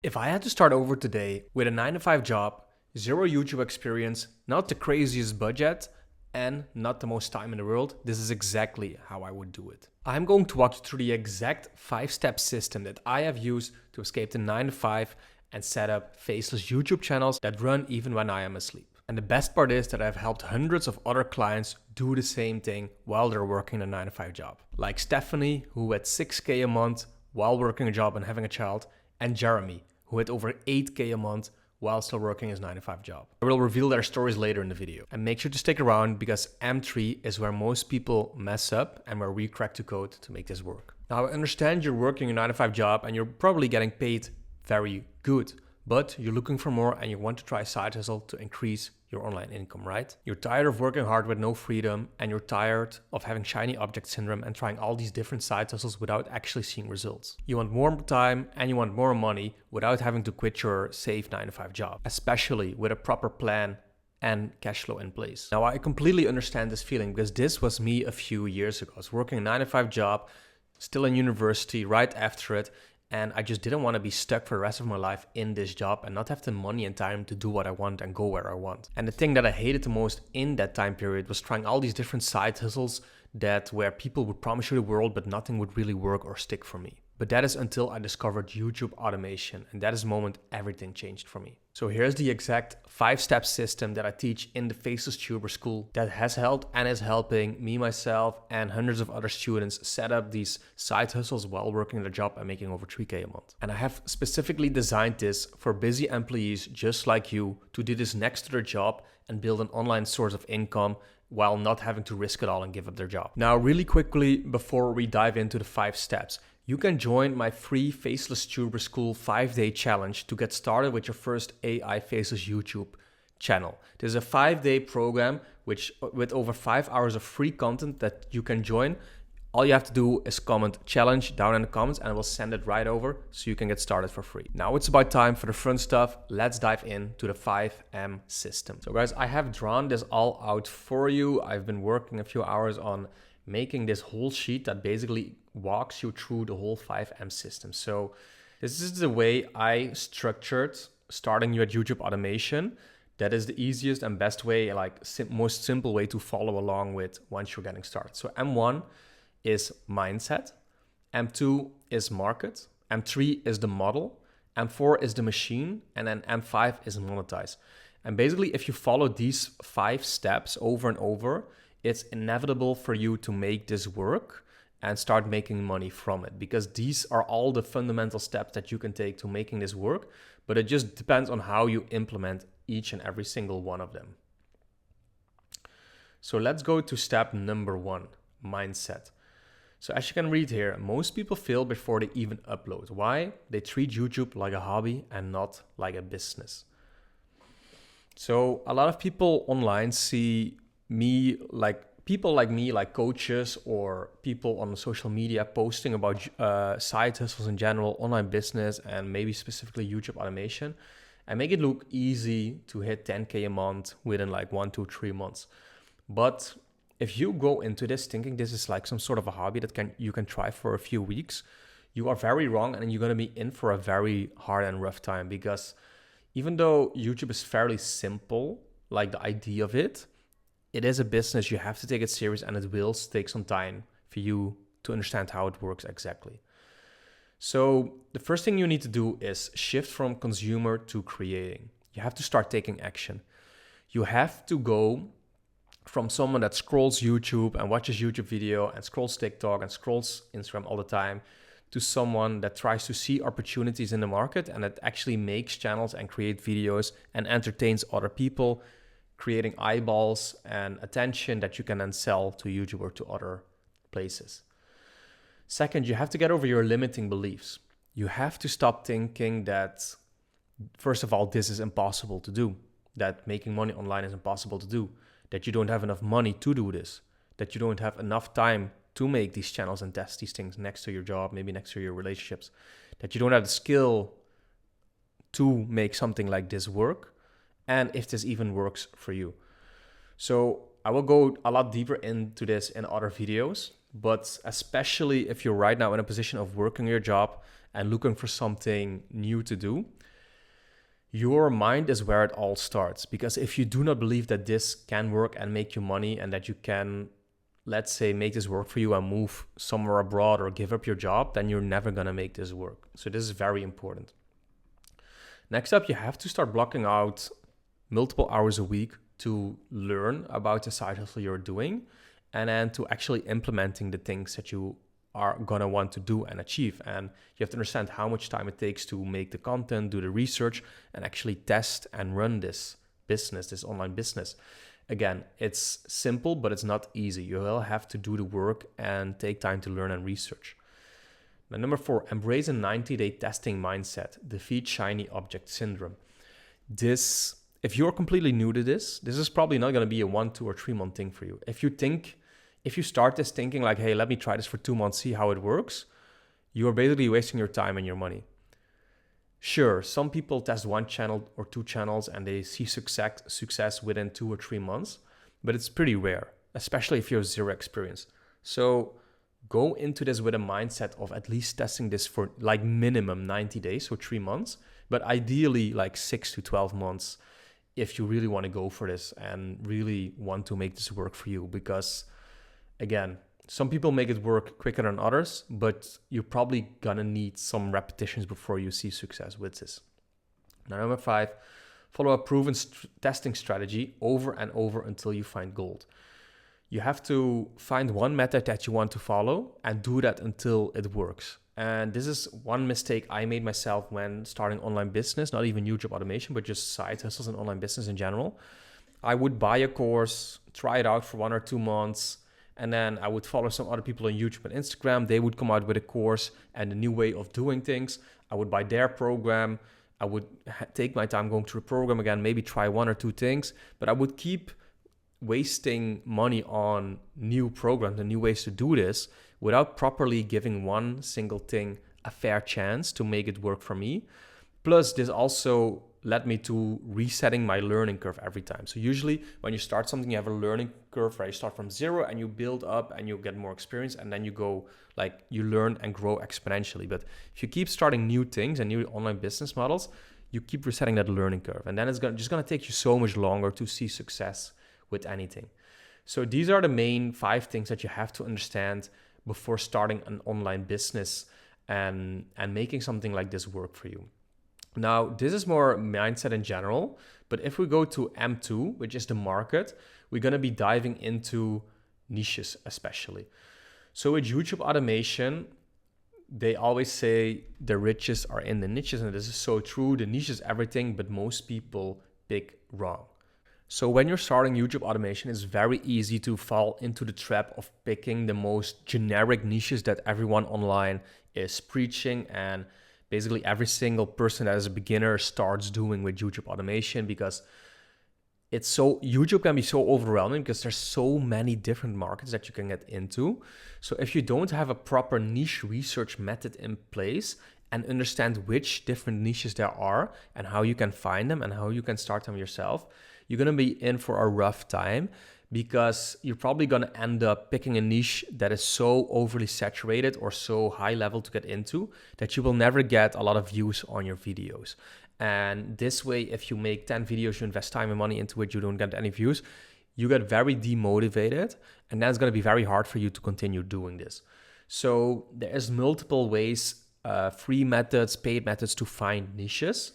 If I had to start over today with a 9 to 5 job, zero YouTube experience, not the craziest budget, and not the most time in the world, this is exactly how I would do it. I'm going to walk you through the exact 5-step system that I have used to escape the 9 to 5 and set up faceless YouTube channels that run even when I am asleep. And the best part is that I've helped hundreds of other clients do the same thing while they're working a 9 to 5 job. Like Stephanie, who had 6K a month while working a job and having a child, and Jeremy, who had over 8K a month while still working his 9 to 5 job. I will reveal their stories later in the video. And make sure to stick around because M3 is where most people mess up and where we crack the code to make this work. Now, I understand you're working a 9 to 5 job and you're probably getting paid very good, but you're looking for more and you want to try a side hustle to increase your online income, right? You're tired of working hard with no freedom, and you're tired of having shiny object syndrome and trying all these different side hustles without actually seeing results. You want more time and you want more money without having to quit your safe 9 to 5 job, especially with a proper plan and cash flow in place. Now, I completely understand this feeling because this was me a few years ago. I was working a 9 to 5 job, still in university, right after it, and I just didn't want to be stuck for the rest of my life in this job and not have the money and time to do what I want and go where I want. And the thing that I hated the most in that time period was trying all these different side hustles where people would promise you the world, but nothing would really work or stick for me. But that is until I discovered YouTube automation, and that is the moment everything changed for me. So here's the exact 5-step system that I teach in the Faceless Tuber School that has helped and is helping me, myself, and hundreds of other students set up these side hustles while working their job and making over 3K a month. And I have specifically designed this for busy employees just like you to do this next to their job and build an online source of income while not having to risk it all and give up their job. Now, really quickly, before we dive into the 5 steps, you can join my free Faceless Tuber School 5-day challenge to get started with your first AI Faceless YouTube channel. This is a 5-day program with over 5 hours of free content that you can join. All you have to do is comment challenge down in the comments and I will send it right over so you can get started for free. Now it's about time for the fun stuff. Let's dive into the 5M system. So guys, I have drawn this all out for you. I've been working a few hours on making this whole sheet that basically walks you through the whole 5M system. So this is the way I structured starting you at YouTube automation. That is the easiest and best way, most simple way to follow along with once you're getting started. So M1 is mindset, M2 is market, M3 is the model, M4 is the machine, and then M5 is monetize. And basically, if you follow these 5 steps over and over, it's inevitable for you to make this work and start making money from it, because these are all the fundamental steps that you can take to making this work, but it just depends on how you implement each and every single one of them. So let's go to step number 1, mindset. So as you can read here, most people fail before they even upload. Why? They treat YouTube like a hobby and not like a business. So a lot of people online see people like me, like coaches or people on social media posting about side hustles in general, online business, and maybe specifically YouTube automation, and make it look easy to hit 10K a month within like 1, 2, 3 months. But if you go into this thinking this is like some sort of a hobby that you can try for a few weeks, you are very wrong, and you're going to be in for a very hard and rough time, because even though YouTube is fairly simple, like the idea of it is a business. You have to take it serious, and it will take some time for you to understand how it works exactly. So the first thing you need to do is shift from consumer to creating. You have to start taking action. You have to go from someone that scrolls YouTube and watches YouTube video and scrolls TikTok and scrolls Instagram all the time to someone that tries to see opportunities in the market and that actually makes channels and create videos and entertains other people, creating eyeballs and attention that you can then sell to YouTube or to other places. Second, you have to get over your limiting beliefs. You have to stop thinking that, first of all, this is impossible to do, that making money online is impossible to do, that you don't have enough money to do this, that you don't have enough time to make these channels and test these things next to your job, maybe next to your relationships, that you don't have the skill to make something like this work, and if this even works for you. So I will go a lot deeper into this in other videos, but especially if you're right now in a position of working your job and looking for something new to do, your mind is where it all starts. Because if you do not believe that this can work and make you money, and that you can, let's say, make this work for you and move somewhere abroad or give up your job, then you're never going to make this work. So this is very important. Next up, you have to start blocking out multiple hours a week to learn about the side hustle you're doing, and then to actually implementing the things that you are going to want to do and achieve. And you have to understand how much time it takes to make the content, do the research, and actually test and run this business, this online business. Again, it's simple, but it's not easy. You will have to do the work and take time to learn and research. Now, number 4, embrace a 90-day testing mindset. Defeat shiny object syndrome. This, if you're completely new to this is probably not going to be a 1, 2, or 3 month thing for you. If you start this thinking like, hey, let me try this for 2 months, see how it works, you are basically wasting your time and your money. Sure, some people test 1 channel or 2 channels and they see success within 2 or 3 months, but it's pretty rare, especially if you have zero experience. So go into this with a mindset of at least testing this for like minimum 90 days, so 3 months, but ideally like 6 to 12 months if you really want to go for this and really want to make this work for you. Because again, some people make it work quicker than others, but you're probably gonna need some repetitions before you see success with this. Now, number 5, follow a proven testing strategy over and over until you find gold. You have to find one method that you want to follow and do that until it works. And this is one mistake I made myself when starting online business, not even YouTube automation, but just side hustles and online business in general. I would buy a course, try it out for 1 or 2 months, and then I would follow some other people on YouTube and Instagram. They would come out with a course and a new way of doing things. I would buy their program. I would take my time going through the program again, maybe try 1 or 2 things, but I would keep wasting money on new programs and new ways to do this without properly giving one single thing a fair chance to make it work for me. Plus, this also led me to resetting my learning curve every time. So usually when you start something, you have a learning curve where you start from 0 and you build up and you get more experience, and then you go like you learn and grow exponentially. But if you keep starting new things and new online business models, you keep resetting that learning curve, and then it's just going to take you so much longer to see success with anything. So these are the main 5 things that you have to understand before starting an online business and making something like this work for you. Now, this is more mindset in general, but if we go to M2, which is the market, we're going to be diving into niches especially. So with YouTube automation, they always say the riches are in the niches, and this is so true. The niche is everything, but most people pick wrong. So when you're starting YouTube automation, it's very easy to fall into the trap of picking the most generic niches that everyone online is preaching, and basically every single person that is a beginner starts doing with YouTube automation, because YouTube can be so overwhelming because there's so many different markets that you can get into. So if you don't have a proper niche research method in place and understand which different niches there are and how you can find them and how you can start them yourself, you're going to be in for a rough time, because you're probably going to end up picking a niche that is so overly saturated or so high level to get into that you will never get a lot of views on your videos. And this way, if you make 10 videos, you invest time and money into it, you don't get any views, you get very demotivated, and that's going to be very hard for you to continue doing this. So there's multiple ways, free methods, paid methods to find niches.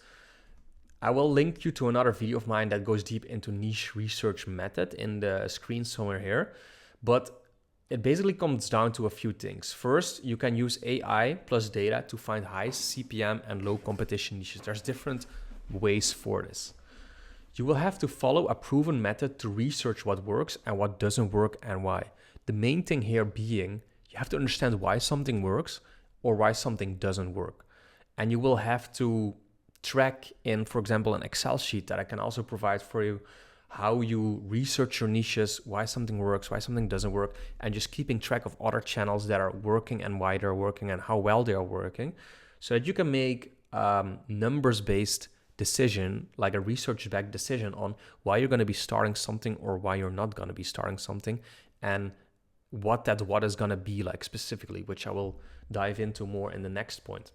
I will link you to another video of mine that goes deep into niche research method in the screen somewhere here. But it basically comes down to a few things. First, you can use AI plus data to find high CPM and low competition niches. There's different ways for this. You will have to follow a proven method to research what works and what doesn't work and why. The main thing here being, you have to understand why something works or why something doesn't work. And you will have to track in, for example, an Excel sheet that I can also provide for you, how you research your niches, why something works, why something doesn't work, and just keeping track of other channels that are working and why they're working and how well they are working, so that you can make numbers-based decision, like a research-backed decision on why you're going to be starting something or why you're not going to be starting something, and what is going to be like specifically, which I will dive into more in the next point.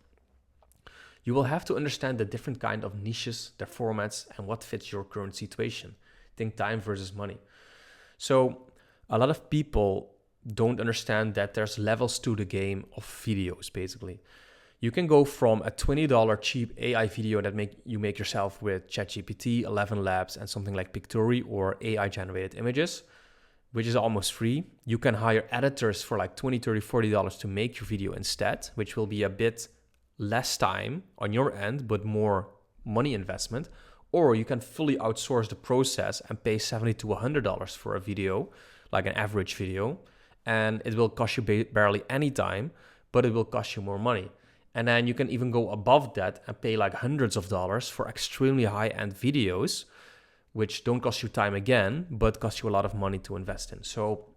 You will have to understand the different kind of niches, their formats, and what fits your current situation. Think time versus money. So a lot of people don't understand that there's levels to the game of videos, basically. You can go from a $20 cheap AI video that you make yourself with ChatGPT, 11 Labs, and something like Pictory or AI generated images, which is almost free. You can hire editors for like $20, $30, $40 to make your video instead, which will be a bit less time on your end, but more money investment. Or you can fully outsource the process and pay $70 to $100 for a video, like an average video. And it will cost you barely any time, but it will cost you more money. And then you can even go above that and pay like hundreds of dollars for extremely high-end videos, which don't cost you time again, but cost you a lot of money to invest in. So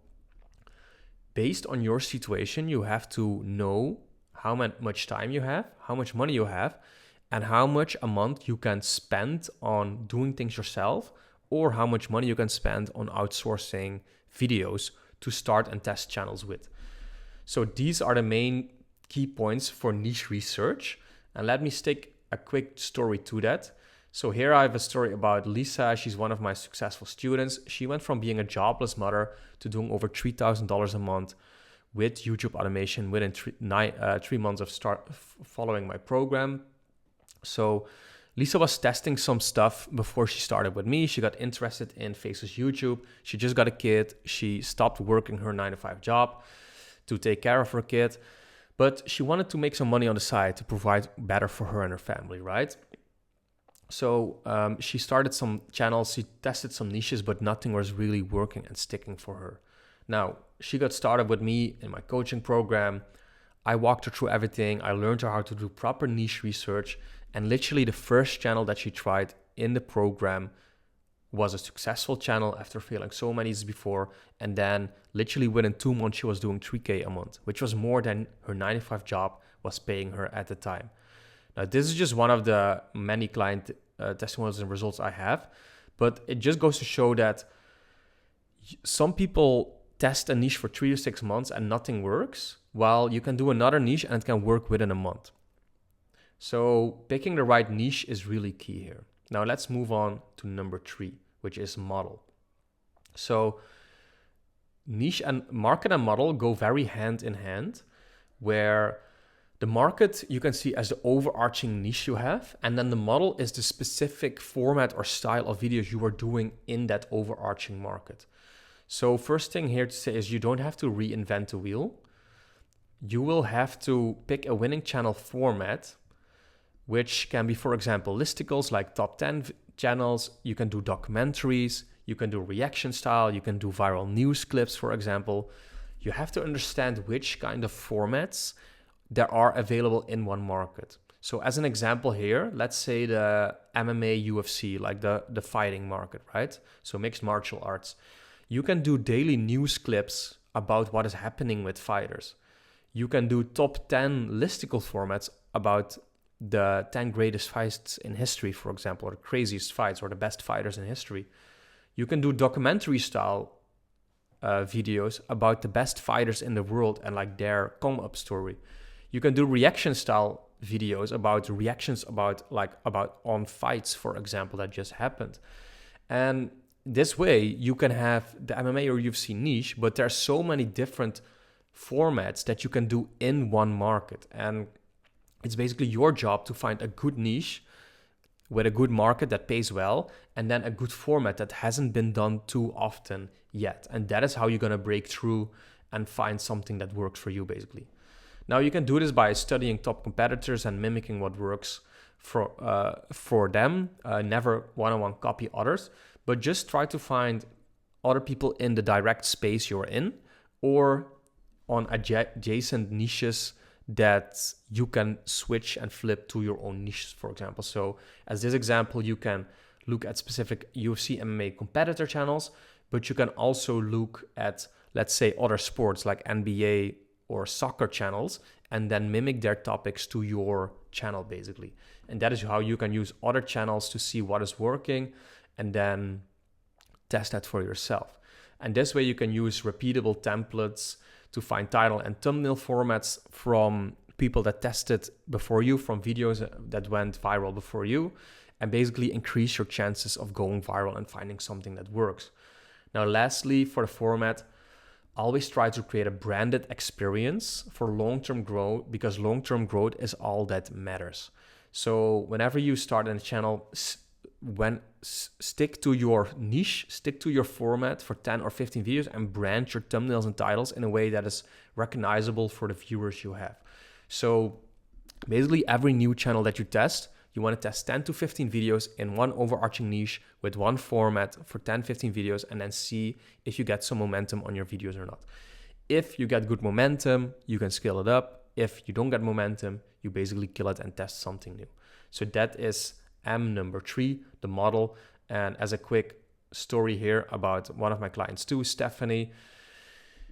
based on your situation, you have to know how much time you have, how much money you have, and how much a month you can spend on doing things yourself, or how much money you can spend on outsourcing videos to start and test channels with. So these are the main key points for niche research. And let me stick a quick story to that. So here I have a story about Lisa. She's one of my successful students. She went from being a jobless mother to doing over $3,000 a month with YouTube automation within 3 months of following my program. So Lisa was testing some stuff before she started with me. She got interested in Faceless YouTube. She just got a kid. She stopped working her 9-to-5 job to take care of her kid. But she wanted to make some money on the side to provide better for her and her family, right? So she started some channels, she tested some niches, but nothing was really working and sticking for her. Now, she got started with me in my coaching program. I walked her through everything. I learned her how to do proper niche research. And literally the first channel that she tried in the program was a successful channel after failing so many before. And then literally within 2 months, she was doing $3,000 a month, which was more than her 9-to-5 job was paying her at the time. Now, this is just one of the many client testimonials and results I have, but it just goes to show that some people test a niche for 3 to 6 months and nothing works, while you can do another niche and it can work within a month. So picking the right niche is really key here. Now let's move on to number 3, which is model. So niche and market and model go very hand in hand, where the market you can see as the overarching niche you have, and then the model is the specific format or style of videos you are doing in that overarching market. So first thing here to say is you don't have to reinvent the wheel. You will have to pick a winning channel format, which can be, for example, listicles like top 10 channels. You can do documentaries, you can do reaction style, you can do viral news clips, for example. You have to understand which kind of formats there are available in one market. So as an example here, let's say the MMA UFC, like the fighting market, right? So mixed martial arts. You can do daily news clips about what is happening with fighters. You can do top 10 listicle formats about the 10 greatest fights in history, for example, or the craziest fights or the best fighters in history. You can do documentary style videos about the best fighters in the world and like their come up story. You can do reaction style videos about reactions about on fights, for example, that just happened. And this way you can have the MMA or UFC niche, but there's so many different formats that you can do in one market. And it's basically your job to find a good niche with a good market that pays well, and then a good format that hasn't been done too often yet. And that is how you're going to break through and find something that works for you, basically. Now, you can do this by studying top competitors and mimicking what works for them. Never one-on-one copy others, but just try to find other people in the direct space you're in or on adjacent niches that you can switch and flip to your own niches, for example. So as this example, you can look at specific UFC MMA competitor channels, but you can also look at, let's say, other sports like NBA or soccer channels, and then mimic their topics to your channel, basically. And that is how you can use other channels to see what is working and then test that for yourself. And this way you can use repeatable templates to find title and thumbnail formats from people that tested before you from videos that went viral before you, and basically increase your chances of going viral and finding something that works. Now, lastly, for the format, always try to create a branded experience for long-term growth, because long-term growth is all that matters. So whenever you start on a channel, stick to your niche, stick to your format for 10 or 15 videos, and brand your thumbnails and titles in a way that is recognizable for the viewers you have. So basically every new channel that you test, you want to test 10 to 15 videos in one overarching niche with one format for 10, 15 videos, and then see if you get some momentum on your videos or not. If you get good momentum, you can scale it up. If you don't get momentum, you basically kill it and test something new. So that is M number 3, the model. And as a quick story here about one of my clients too, Stephanie,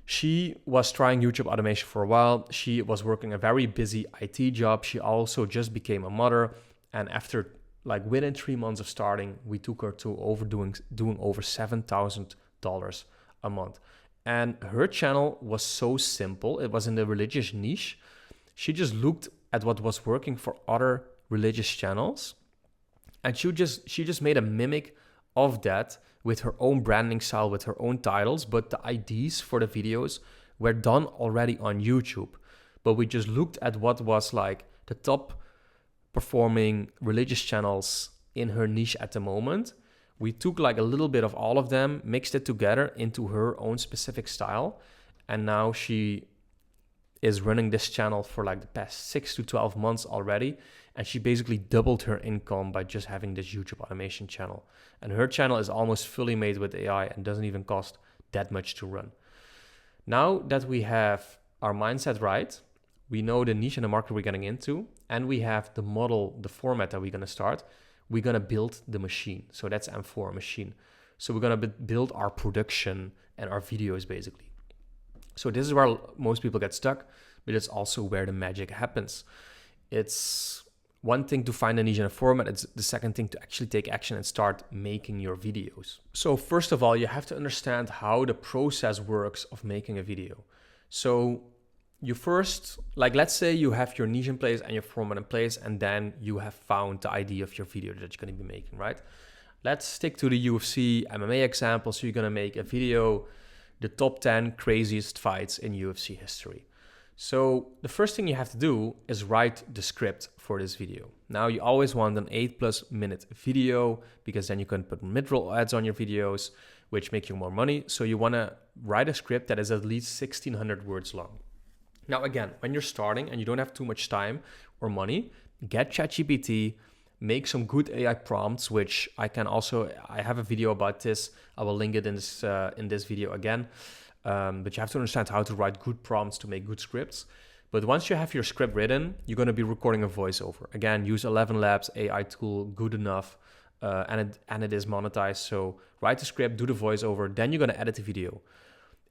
she was trying YouTube automation for a while. She was working a very busy IT job. She also just became a mother. And after within 3 months of starting, we took her to doing over $7,000 a month. And her channel was so simple. It was in the religious niche. She just looked at what was working for other religious channels, and she just made a mimic of that with her own branding style, with her own titles, but the IDs for the videos were done already on YouTube. But we just looked at what was like the top performing religious channels in her niche at the moment. We took like a little bit of all of them, mixed it together into her own specific style, and now she is running this channel for like the past 6 to 12 months already, and she basically doubled her income by just having this YouTube automation channel. And her channel is almost fully made with AI and doesn't even cost that much to run. Now that we have our mindset right, we know the niche and the market we're getting into, and we have the model, the format that we're going to start, we're going to build the machine. So that's M4, machine. So we're going to build our production and our videos basically. So this is where most people get stuck, but it's also where the magic happens. It's one thing to find a niche and a format. It's the second thing to actually take action and start making your videos. So first of all, you have to understand how the process works of making a video. So you first, let's say you have your niche in place and your format in place, and then you have found the idea of your video that you're going to be making, right? Let's stick to the UFC MMA example. So you're going to make a video, the top 10 craziest fights in UFC history. So the first thing you have to do is write the script for this video. Now you always want an 8+ minute video, because then you can put mid-roll ads on your videos, which make you more money. So you want to write a script that is at least 1,600 words long. Now again, when you're starting and you don't have too much time or money, get ChatGPT, make some good AI prompts, which I have a video about this. I will link it in this video again. But you have to understand how to write good prompts to make good scripts. But once you have your script written, you're going to be recording a voiceover. Again, use 11 Labs AI tool, good enough, and it is monetized. So write the script, do the voiceover, then you're going to edit the video.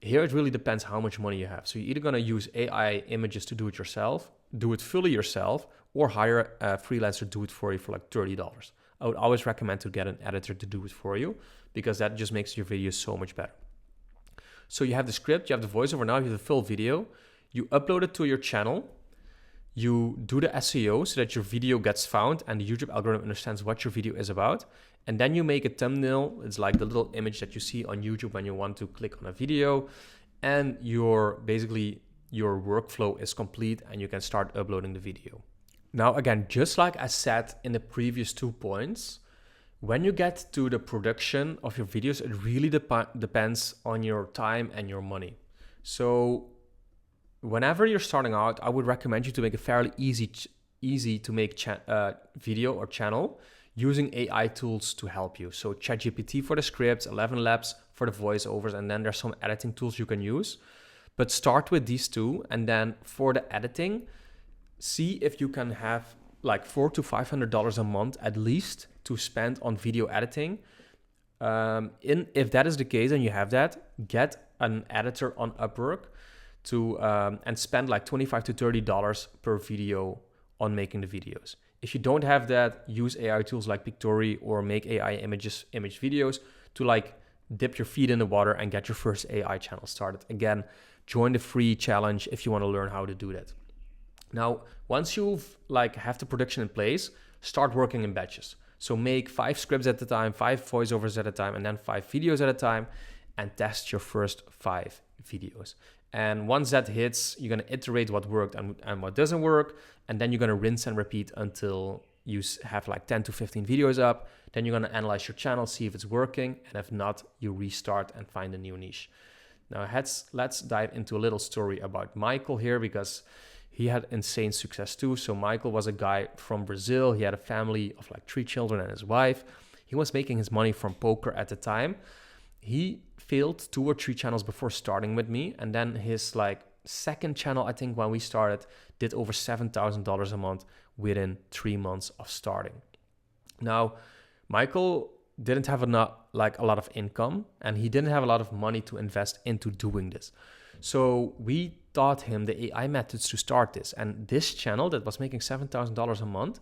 Here it really depends how much money you have. So you're either going to use AI images to do it yourself, do it fully yourself, or hire a freelancer to do it for you for like $30. I would always recommend to get an editor to do it for you, because that just makes your video so much better. So you have the script, you have the voiceover, now you have the full video, you upload it to your channel, you do the SEO so that your video gets found and the YouTube algorithm understands what your video is about. And then you make a thumbnail. It's like the little image that you see on YouTube when you want to click on a video. And your workflow is complete and you can start uploading the video. Now, again, just like I said in the previous 2 points, when you get to the production of your videos, it really depends on your time and your money. So whenever you're starting out, I would recommend you to make a fairly easy to make video or channel using AI tools to help you. So ChatGPT for the scripts, 11 Labs for the voiceovers, and then there's some editing tools you can use. But start with these two, and then for the editing, see if you can have like $400 to $500 a month at least to spend on video editing. If that is the case and you have that, get an editor on Upwork and spend like $25 to $30 per video on making the videos. If you don't have that, use AI tools like Pictory or make AI image videos to like dip your feet in the water and get your first AI channel started. Again, join the free challenge if you want to learn how to do that. Now, once you've like have the production in place, start working in batches. So make 5 scripts at a time, 5 voiceovers at a time, and then 5 videos at a time, and test your first 5 videos. And once that hits, you're gonna iterate what worked and what doesn't work, and then you're gonna rinse and repeat until you have like 10 to 15 videos up. Then you're gonna analyze your channel, see if it's working, and if not, you restart and find a new niche. Now let's dive into a little story about Michael here, because he had insane success too. So Michael was a guy from Brazil. He had a family of like 3 children and his wife. He was making his money from poker at the time. He failed 2 or 3 channels before starting with me. And then his like second channel, I think when we started, did over $7,000 a month within 3 months of starting. Now, Michael didn't have a lot of income, and he didn't have a lot of money to invest into doing this. So we taught him the AI methods to start this. And this channel that was making $7,000 a month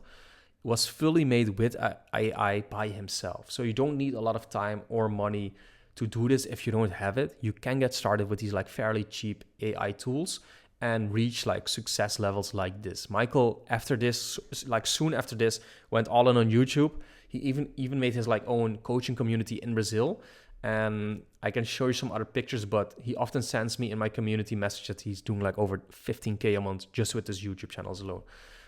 was fully made with AI by himself. So you don't need a lot of time or money to do this if you don't have it. You can get started with these like fairly cheap AI tools and reach like success levels like this. Michael, after this, like soon after this, went all in on YouTube. He even made his like own coaching community in Brazil. And I can show you some other pictures, but he often sends me in my community message that he's doing like over 15K a month just with his YouTube channels alone.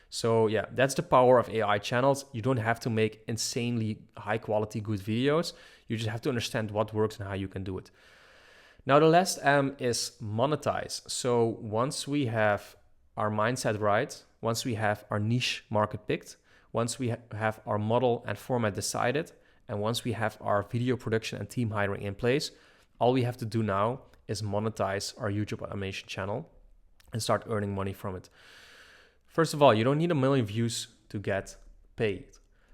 So yeah, that's the power of AI channels. You don't have to make insanely high quality good videos. You just have to understand what works and how you can do it. Now the last M is monetize. So once we have our mindset right, once we have our niche market picked, once we have our model and format decided, and once we have our video production and team hiring in place, all we have to do now is monetize our YouTube automation channel and start earning money from it. First of all, you don't need 1 million views to get paid.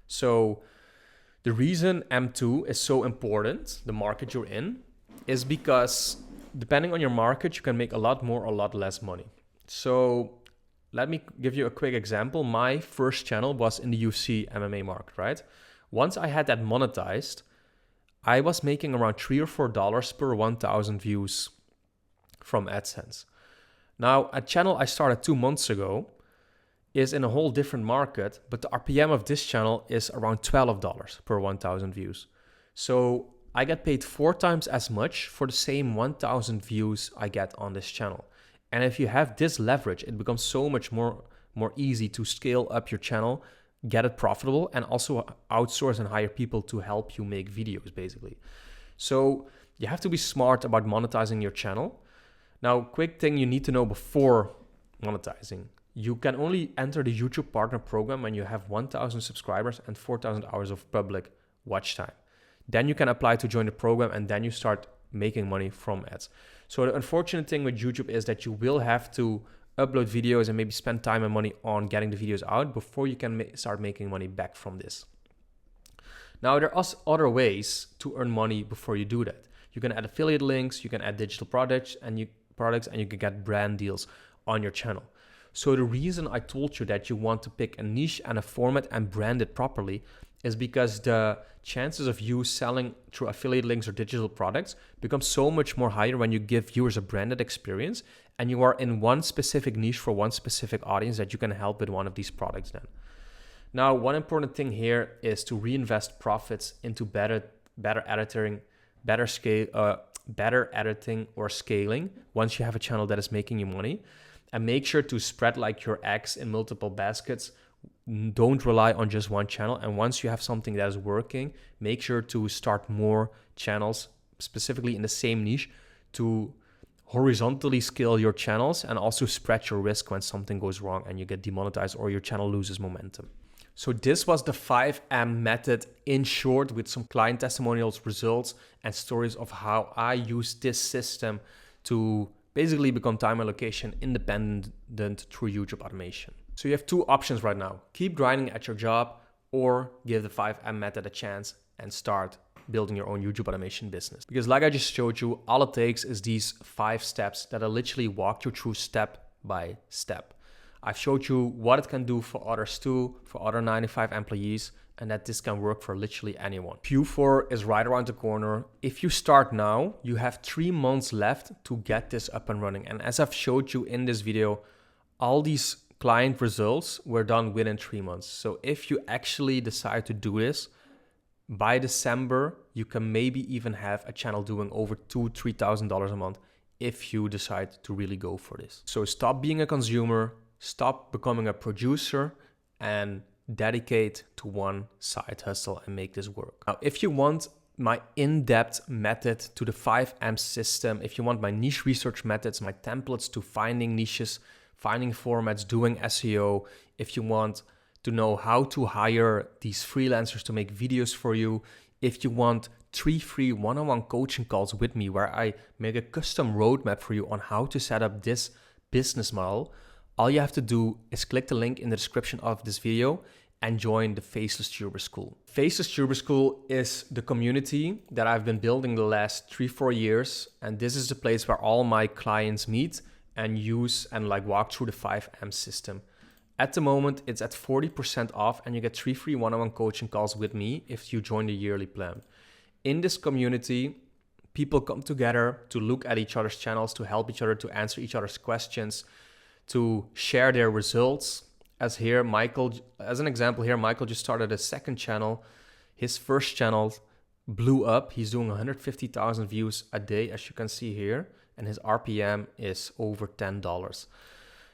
So the reason M2 is so important, the market you're in, is because depending on your market, you can make a lot more or a lot less money. So let me give you a quick example. My first channel was in the UFC MMA market, right? Once I had that monetized, I was making around $3 or $4 per 1,000 views from AdSense. Now, a channel I started 2 months ago is in a whole different market, but the RPM of this channel is around $12 per 1,000 views. So I get paid 4 times as much for the same 1,000 views I get on this channel. And if you have this leverage, it becomes so much more easy to scale up your channel, get it profitable, and also outsource and hire people to help you make videos, basically. So you have to be smart about monetizing your channel. Now, quick thing you need to know before monetizing. You can only enter the YouTube Partner Program when you have 1,000 subscribers and 4,000 hours of public watch time. Then you can apply to join the program, and then you start making money from ads. So the unfortunate thing with YouTube is that you will have to upload videos and maybe spend time and money on getting the videos out before you can start making money back from this. Now, there are other ways to earn money before you do that. You can add affiliate links, you can add digital products, and you can get brand deals on your channel. So the reason I told you that you want to pick a niche and a format and brand it properly is because the chances of you selling through affiliate links or digital products become so much more higher when you give viewers a branded experience and you are in one specific niche for one specific audience that you can help with one of these products then. Now, one important thing here is to reinvest profits into better editing, better editing or scaling once you have a channel that is making you money. And make sure to spread like your eggs in multiple baskets. Don't rely on just one channel. And once you have something that is working, make sure to start more channels, specifically in the same niche, to horizontally scale your channels and also spread your risk when something goes wrong and you get demonetized or your channel loses momentum. So this was the 5M method in short, with some client testimonials, results, and stories of how I use this system to basically become time and location independent through YouTube automation. So you have 2 options right now. Keep grinding at your job or give the 5M method a chance and start building your own YouTube automation business. Because like I just showed you, all it takes is these 5 steps that I literally walked you through step by step. I've showed you what it can do for others too, for other 9-to-5 employees, and that this can work for literally anyone. Q4 is right around the corner. If you start now, you have 3 months left to get this up and running. And as I've showed you in this video, all these client results were done within 3 months. So if you actually decide to do this, by December, you can maybe even have a channel doing over $2,000-$3,000 a month if you decide to really go for this. So stop being a consumer, stop becoming a producer, and dedicate to one side hustle and make this work. Now, if you want my in-depth method to the 5M system, if you want my niche research methods, my templates to finding niches, finding formats, doing SEO, if you want to know how to hire these freelancers to make videos for you, if you want 3 free one-on-one coaching calls with me where I make a custom roadmap for you on how to set up this business model, all you have to do is click the link in the description of this video and join the Faceless Tuber School. Faceless Tuber School is the community that I've been building the last 3-4 years. And this is the place where all my clients meet and use and walk through the 5M system. At the moment, it's at 40% off and you get 3 free one-on-one coaching calls with me if you join the yearly plan. In this community, people come together to look at each other's channels, to help each other, to answer each other's questions, to share their results. As an example here, Michael just started a second channel. His first channel blew up. He's doing 150,000 views a day, as you can see here, and his RPM is over $10.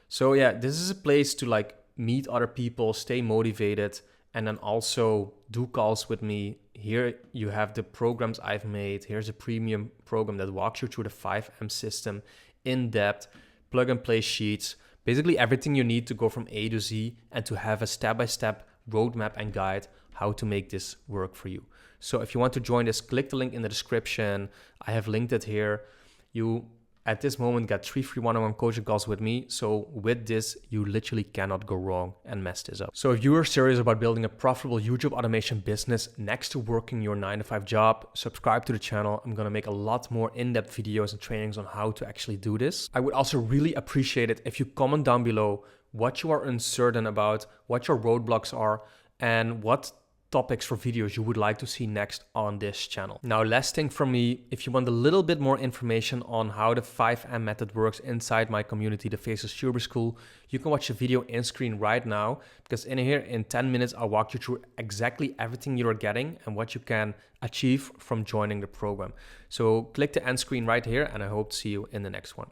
So yeah, this is a place to meet other people, stay motivated, and then also do calls with me. Here you have the programs I've made. Here's a premium program that walks you through the 5M system in depth, plug and play sheets, basically everything you need to go from A to Z and to have a step-by-step roadmap and guide how to make this work for you. So if you want to join this, click the link in the description. I have linked it here. You, at this moment, got 3 free one-on-one coaching calls with me. So with this, you literally cannot go wrong and mess this up. So if you are serious about building a profitable YouTube automation business next to working your 9-to-5 job, subscribe to the channel. I'm going to make a lot more in-depth videos and trainings on how to actually do this. I would also really appreciate it if you comment down below what you are uncertain about, what your roadblocks are, and what topics for videos you would like to see next on this channel. Now, last thing from me, if you want a little bit more information on how the 5M method works inside my community, the Faceless Tuber School, you can watch the video in screen right now, because in here, in 10 minutes, I'll walk you through exactly everything you're getting and what you can achieve from joining the program. So click the end screen right here, and I hope to see you in the next one.